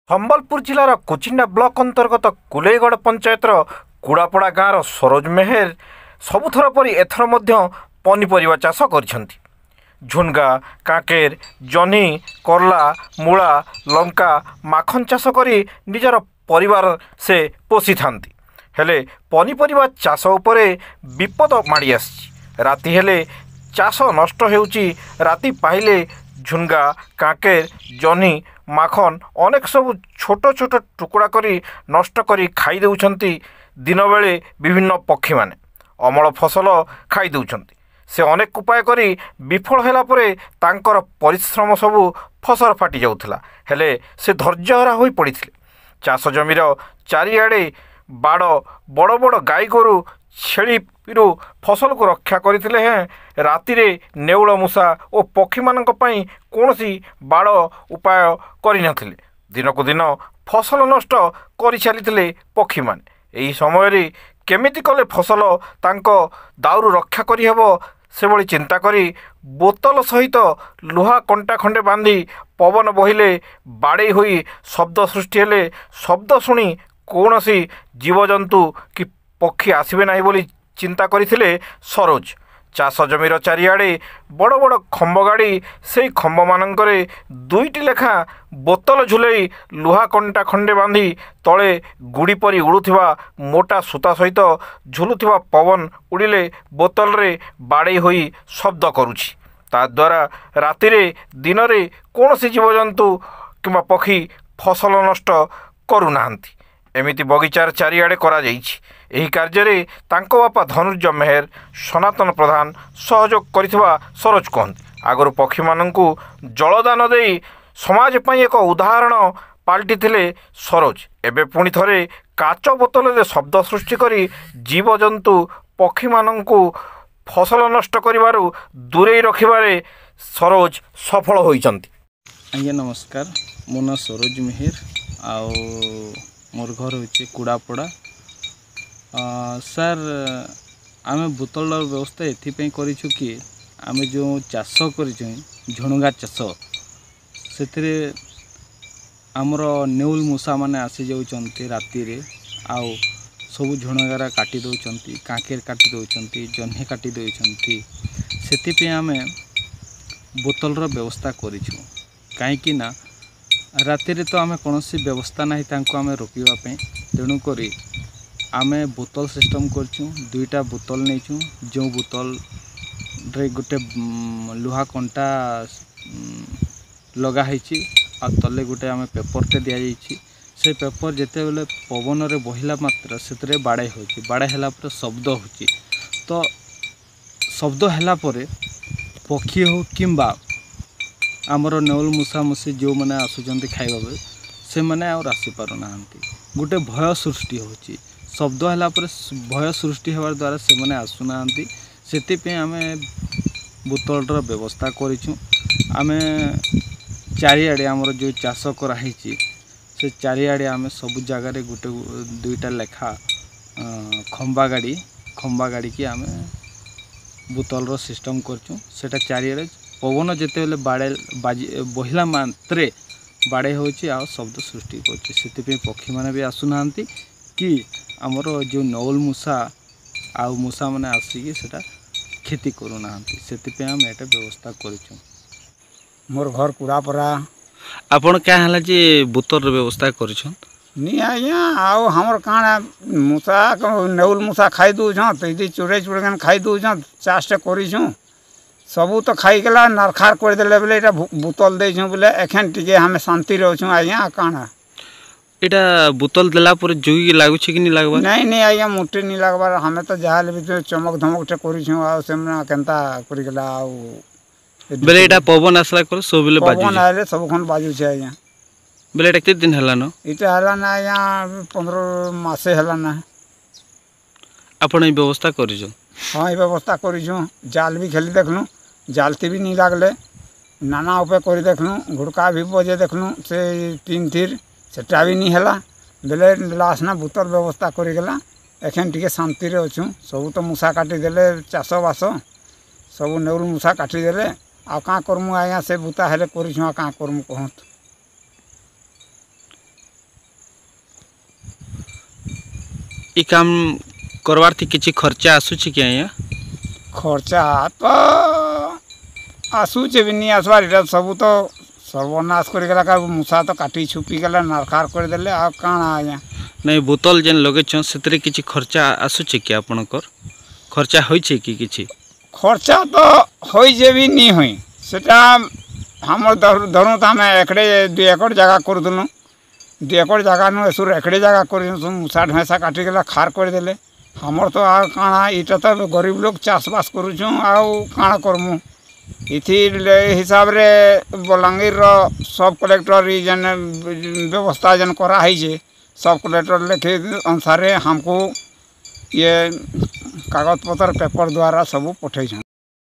ସମ୍ବଲପୁର ଜିଲ୍ଲାର କୁଚିଣ୍ଡା ବ୍ଲକ ଅନ୍ତର୍ଗତ କୁଲେଇଗଡ଼ ପଞ୍ଚାୟତର କୁଡ଼ାପଡ଼ା ଗାଁର ସରୋଜ ମେହେର ସବୁଥର ପରି ଏଥର ମଧ୍ୟ ପନିପରିବା ଚାଷ କରିଛନ୍ତି। ଝୁଣଗା, କାକେର, ଜହ୍ନି, କଲରା, ମୂଳା, ଲଙ୍କା, ମାଖନ ଚାଷ କରି ନିଜର ପରିବାର ସେ ପୋଷିଥାନ୍ତି। ହେଲେ ପନିପରିବା ଚାଷ ଉପରେ ବିପଦ ମାଡ଼ି ଆସିଛି। ରାତି ହେଲେ ଚାଷ ନଷ୍ଟ ହେଉଛି। ରାତି ପାହିଲେ ଝୁଣଗା, କାକେର, ଜହ୍ନି, ମାଖନ ଅନେକ ସବୁ ଛୋଟ ଛୋଟ ଟୁକୁଡ଼ା କରି ନଷ୍ଟ କରି ଖାଇ ଦେଉଛନ୍ତି। ଦିନବେଳେ ବିଭିନ୍ନ ପକ୍ଷୀମାନେ ଅମଳ ଫସଲ ଖାଇ ଦେଉଛନ୍ତି। ସେ ଅନେକ ଉପାୟ କରି ବିଫଳ ହେଲା ପରେ ତାଙ୍କର ପରିଶ୍ରମ ସବୁ ଫସଲ ଫାଟି ଯାଉଥିଲା। ହେଲେ ସେ ଧୈର୍ଯ୍ୟହରା ହୋଇ ପଡ଼ିଥିଲେ। ଚାଷ ଜମିର ଚାରିଆଡ଼େ ବାଡ଼, ବଡ଼ ବଡ଼ ଗାଈ ଗୋରୁ, ଛେଳିରୁ ଫସଲକୁ ରକ୍ଷା କରିଥିଲେ। ହେଁ ରାତିରେ ନେଉଳ ମୂଷା ଓ ପକ୍ଷୀମାନଙ୍କ ପାଇଁ କୌଣସି ବାଡ଼ ଉପାୟ କରିନଥିଲେ। ଦିନକୁ ଦିନ ଫସଲ ନଷ୍ଟ କରିଚାଲିଥିଲେ ପକ୍ଷୀମାନେ। ଏହି ସମୟରେ କେମିତି କଲେ ଫସଲ ତାଙ୍କ ଦାଉରୁ ରକ୍ଷା କରିହେବ ସେଭଳି ଚିନ୍ତା କରି ବୋତଲ ସହିତ ଲୁହା କଣ୍ଟା ଖଣ୍ଡେ ବାନ୍ଧି ପବନ ବହିଲେ ବାଡ଼େଇ ହୋଇ ଶବ୍ଦ ସୃଷ୍ଟି ହେଲେ ଶବ୍ଦ ଶୁଣି କୌଣସି ଜୀବଜନ୍ତୁ କି ପକ୍ଷୀ ଆସିବେ ନାହିଁ ବୋଲି ଚିନ୍ତା କରିଥିଲେ ସରୋଜ। ଚାଷ ଜମିର ଚାରିଆଡ଼େ ବଡ଼ ବଡ଼ ଖମ୍ବ ଗାଡ଼ି, ସେହି ଖମ୍ବମାନଙ୍କରେ 2ଟି ଲେଖା ବୋତଲ ଝୁଲେଇ ଲୁହା କଣ୍ଟା ଖଣ୍ଡେ ବାନ୍ଧି ତଳେ ଗୁଡ଼ି ପରି ଉଡ଼ୁଥିବା ମୋଟା ସୂତା ସହିତ ଝୁଲୁଥିବା ପବନ ଉଡ଼ିଲେ ବୋତଲରେ ବାଡ଼େଇ ହୋଇ ଶବ୍ଦ କରୁଛି। ତାଦ୍ୱାରା ରାତିରେ ଦିନରେ କୌଣସି ଜୀବଜନ୍ତୁ କିମ୍ବା ପକ୍ଷୀ ଫସଲ ନଷ୍ଟ କରୁନାହାନ୍ତି। ଏମିତି ବଗିଚାର ଚାରିଆଡ଼େ କରାଯାଇଛି। ଏହି କାର୍ଯ୍ୟରେ ତାଙ୍କ ବାପା ଧନୁର୍ଜ ମେହେର, ସନାତନ ପ୍ରଧାନ ସହଯୋଗ କରିଥିବା ସରୋଜ କହନ୍ତି। ଆଗରୁ ପକ୍ଷୀମାନଙ୍କୁ ଜଳଦାନ ଦେଇ ସମାଜ ପାଇଁ ଏକ ଉଦାହରଣ ପାଲଟିଥିଲେ ସରୋଜ। ଏବେ ପୁଣି ଥରେ କାଚ ବୋତଲରେ ଶବ୍ଦ ସୃଷ୍ଟି କରି ଜୀବଜନ୍ତୁ ପକ୍ଷୀମାନଙ୍କୁ ଫସଲ ନଷ୍ଟ କରିବାରୁ ଦୂରେଇ ରଖିବାରେ ସରୋଜ ସଫଳ ହୋଇଛନ୍ତି। ଆଜ୍ଞା ନମସ୍କାର, ମୋ ନାଁ ସରୋଜ ମେହେର ଆଉ ମୋର ଘର ହେଉଛି କୁଡ଼ାପଡ଼ା। ସାର୍, ଆମେ ବୋତଲର ବ୍ୟବସ୍ଥା ଏଥିପାଇଁ କରିଛୁ କି ଆମେ ଯେଉଁ ଚାଷ କରିଛୁ ଝୁଣଗା ଚାଷ, ସେଥିରେ ଆମର ନେଉଲ ମୂଷାମାନେ ଆସିଯାଉଛନ୍ତି ରାତିରେ ଆଉ ସବୁ ଝୁଣଗାରା କାଟି ଦେଉଛନ୍ତି, କାକେର କାଟି ଦେଉଛନ୍ତି, ଜହ୍ନି କାଟି ଦେଉଛନ୍ତି। ସେଥିପାଇଁ ଆମେ ବୋତଲର ବ୍ୟବସ୍ଥା କରିଛୁ। କାହିଁକି ନା ରାତିରେ ତ ଆମେ କୌଣସି ବ୍ୟବସ୍ଥା ନାହିଁ ତାଙ୍କୁ ଆମେ ରୋକିବା ପାଇଁ। ତେଣୁକରି ଆମେ ବୋତଲ ସିଷ୍ଟମ୍ କରିଛୁ। 2ଟା ବୋତଲ ନେଇଛୁ। ଯେଉଁ ବୋତଲରେ ଗୋଟେ ଲୁହା କଣ୍ଟା ଲଗା ହେଇଛି ଆଉ ତଳେ ଗୋଟେ ଆମେ ପେପରଟେ ଦିଆଯାଇଛି। ସେ ପେପର ଯେତେବେଳେ ପବନରେ ବହିଲା ମାତ୍ର ସେଥିରେ ବାଡ଼େଇ ହେଉଛି। ବାଡ଼େଇ ହେଲା ପରେ ଶବ୍ଦ ହେଉଛି। ତ ଶବ୍ଦ ହେଲା ପରେ ପକ୍ଷୀ ହେଉ କିମ୍ବା ଆମର ନେଉଲ ମୂଷାମୂଷି ଯେଉଁମାନେ ଆସୁଛନ୍ତି ଖାଇବା ପାଇଁ, ସେମାନେ ଆଉ ଆସିପାରୁନାହାନ୍ତି। ଗୋଟେ ଭୟ ସୃଷ୍ଟି ହେଉଛି। ଶବ୍ଦ ହେଲା ପରେ ଭୟ ସୃଷ୍ଟି ହେବା ଦ୍ୱାରା ସେମାନେ ଆସୁନାହାନ୍ତି। ସେଥିପାଇଁ ଆମେ ବୋତଲର ବ୍ୟବସ୍ଥା କରିଛୁ। ଆମେ ଚାରିଆଡ଼େ ଆମର ଯେଉଁ ଚାଷ କରାହେଇଛି ସେ ଚାରିଆଡ଼େ ଆମେ ସବୁ ଜାଗାରେ 2ଟା ଲେଖା ଖମ୍ବା ଗାଡ଼ିକି ଆମେ ବୋତଲର ସିଷ୍ଟମ୍ କରିଛୁ। ସେଟା ଚାରିଆଡ଼େ ପବନ ଯେତେବେଳେ ବହିଲା ମାତ୍ରେ ବାଡ଼େଇ ହେଉଛି ଆଉ ଶବ୍ଦ ସୃଷ୍ଟି କରୁଛି। ସେଥିପାଇଁ ପକ୍ଷୀମାନେ ବି ଆସୁନାହାନ୍ତି କି ଆମର ଯେଉଁ ନେଉଲ ମୂଷା ଆଉ ମୂଷାମାନେ ଆସିକି ସେଟା କ୍ଷତି କରୁନାହାନ୍ତି। ସେଥିପାଇଁ ଆମେ ଏଇଟା ବ୍ୟବସ୍ଥା କରିଛୁ। मोर घर कुड़ापड़ा। ଆପଣ କାଁ ହେଲା ଯେ ବୋତଲର ବ୍ୟବସ୍ଥା କରିଛନ୍? नी आज्ञा आउ हमर काଣା मूषा नेउल मूषा खाई दूछन, तैदी चुड़े चुड़गन खाई दूछन। चाषटे करिछुँ सबू तो खाईगला नरखार करदेले बोले इटा बोतल देछुँ बोले एखन टिके हमें शांति रहछुँ। आज्ञा काଣା एटा बोतल देला पर जोगी लागुछि कि नी लागबा? नहीं नहीं आज्ञा मुट्टे नी लागबार। हमें तो जहाँ भी चमक धमकटे करिछुँ आउ सेमना केनता करिगला आउ बेले एटा पवन आसला कर सब बेले बाजू पवन आले सब खन बाजू छे। आज्ञा बेले एटा केते दिन हला न? इटा हला ना आज्ञा 15 मासे हला ना। आपण ई व्यवस्था करिछो? हाँ, ये व्यवस्था करिछुँ। जाल भी खेली देखलुँ, जालती भी नहीं लागले। नाना उपाय करी देखलुँ, घुड़का भी बजे देखलुँ से 3 थीर सेटा भी नहीं हला। बेले लास्ट ना बोतल व्यवस्था करिगला। एखन टिके शांति रे अछुँ। सब तो मूषा काटी देले चाष बास सब नेउल मूषा काटी देले। आ काँ करमु आज्ञा से बुता हेले करिछुँ। आ काँ करमु कहत? ई काम करवार थी किसी खर्चा आसूची कि आया खर्चा तो आसूचे भी नहीं आसबार इटा सब तो सर्वनाश करगला का मूसा तो काटी छुपी गला नरकार करदेले आ काଣା आज्ञा नहीं बोतल जेन लगे से किसी खर्चा आसूची कि आपणकर खर्चा होइछे कि किछि खर्चा तो होई जे भी नहीं होई सेटा हमर धरू तो आम एकड़े 2 एकड़ जगह कर देलु 2 एकड़ जगह नु एसुर एकड़े जगह कर मूसा ढैसा काटिगला खार करदेले हमर तो आ काଣା इटा तो गरीब लोग चाषबास करूँ आउ काଣା करमु इथि हिसाब रे बलांगीर सब कलेक्टर जन व्यवस्था जन करा है सब कलेक्टर लेखे अनुसार हमको ये कागज पत्र पेपर द्वारा सब पठे।